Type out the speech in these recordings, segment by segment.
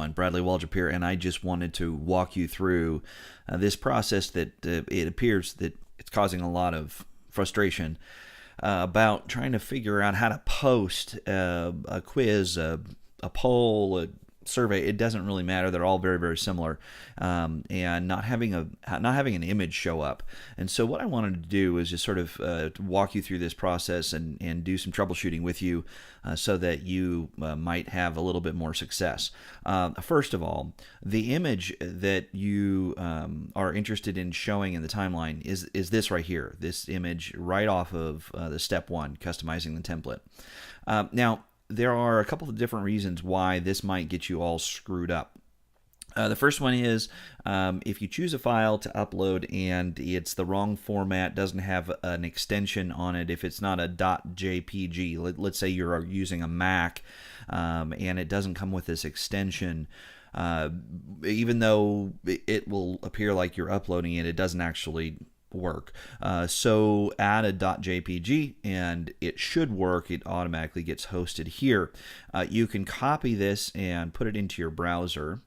everyone. Bradley Waldrop here, and I just wanted to walk you through this process that it appears that it's causing a lot of frustration about trying to figure out how to post a quiz, a poll, a survey. It doesn't really matter. They're all very, very similar, and not having an image show up. And so what I wanted to do is just sort of walk you through this process and do some troubleshooting with you so that you might have a little bit more success. First of all, the image that you are interested in showing in the timeline is this right here, this image right off of the step one, customizing the template. Now, there are a couple of different reasons why this might get you all screwed up. The first one is if you choose a file to upload and it's the wrong format, doesn't have an extension on it, if it's not a .jpg, let's say you're using a Mac and it doesn't come with this extension, even though it will appear like you're uploading it, it doesn't actually work. So add a .jpg and it should work. It automatically gets hosted here. You can copy this and put it into your browser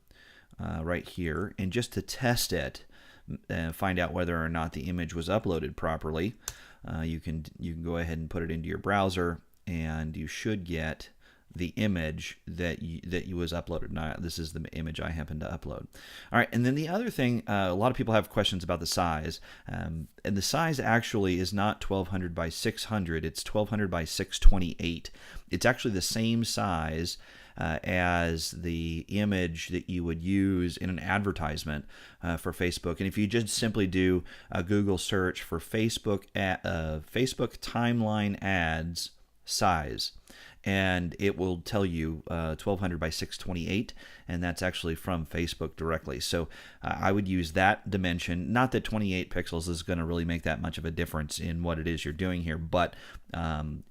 right here, and just to test it and find out whether or not the image was uploaded properly, you can go ahead and put it into your browser, and you should get the image that was uploaded. Now, this is the image I happen to upload. All right, and then the other thing, a lot of people have questions about the size, and the size actually is not 1200 by 600, it's 1200 by 628. It's actually the same size as the image that you would use in an advertisement for Facebook. And if you just simply do a Google search for Facebook timeline ads size, and it will tell you 1200 by 628, and that's actually from Facebook directly. So I would use that dimension. Not that 28 pixels is going to really make that much of a difference in what it is you're doing here, but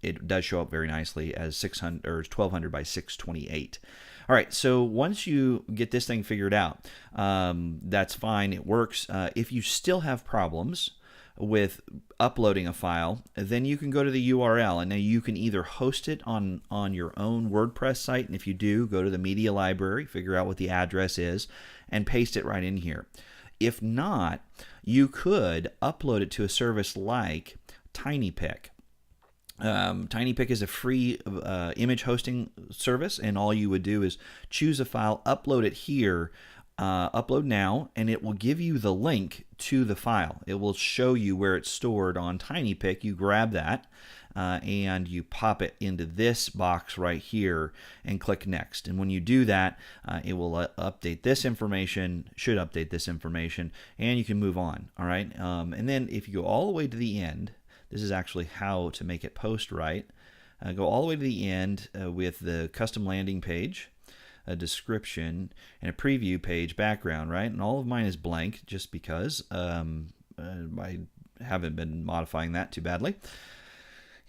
it does show up very nicely as 600 or 1200 by 628. All right, so once you get this thing figured out, that's fine, it works. If you still have problems with uploading a file, then you can go to the URL, and now you can either host it on your own WordPress site, and if you do, go to the media library, figure out what the address is, and paste it right in here. If not, you could upload it to a service like TinyPic. TinyPic is a free image hosting service, and all you would do is choose a file, upload it here, upload now, and it will give you the link to the file. It will show you where it's stored on TinyPic. You grab that and you pop it into this box right here and click next. And when you do that, it will update this information, should update this information, and you can move on. All right. And then if you go all the way to the end, this is actually how to make it post right. Go all the way to the end with the custom landing page, a description, and a preview page background, right? And all of mine is blank just because I haven't been modifying that too badly.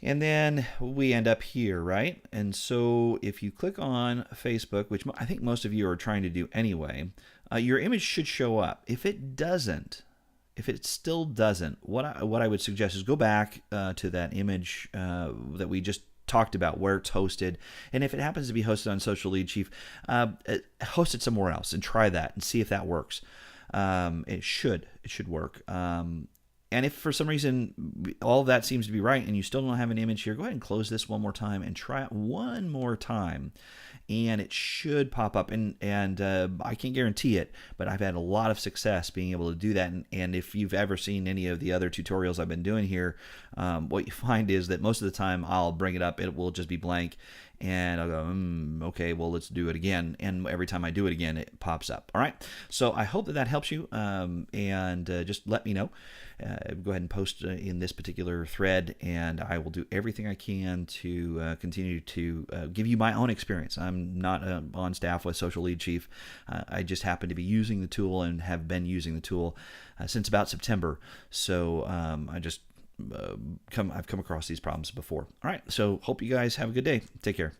And then we end up here, right? And so if you click on Facebook, which I think most of you are trying to do anyway, your image should show up. If it doesn't, if it still doesn't, what I would suggest is go back to that image that we just talked about, where it's hosted, and if it happens to be hosted on Social Lead Chief, host it somewhere else and try that and see if that works. It should work. And if for some reason all of that seems to be right and you still don't have an image here, go ahead and close this one more time and try it one more time, and it should pop up. And I can't guarantee it, but I've had a lot of success being able to do that. And if you've ever seen any of the other tutorials I've been doing here, what you find is that most of the time I'll bring it up, it will just be blank, and I'll go, okay, well, let's do it again. And every time I do it again, it pops up. All right. So I hope that helps you. And just let me know. Go ahead and post in this particular thread, and I will do everything I can to continue to give you my own experience. I'm not on staff with Social Lead Chief. I just happen to be using the tool and have been using the tool since about September. So I've come across these problems before. All right, so hope you guys have a good day. Take care.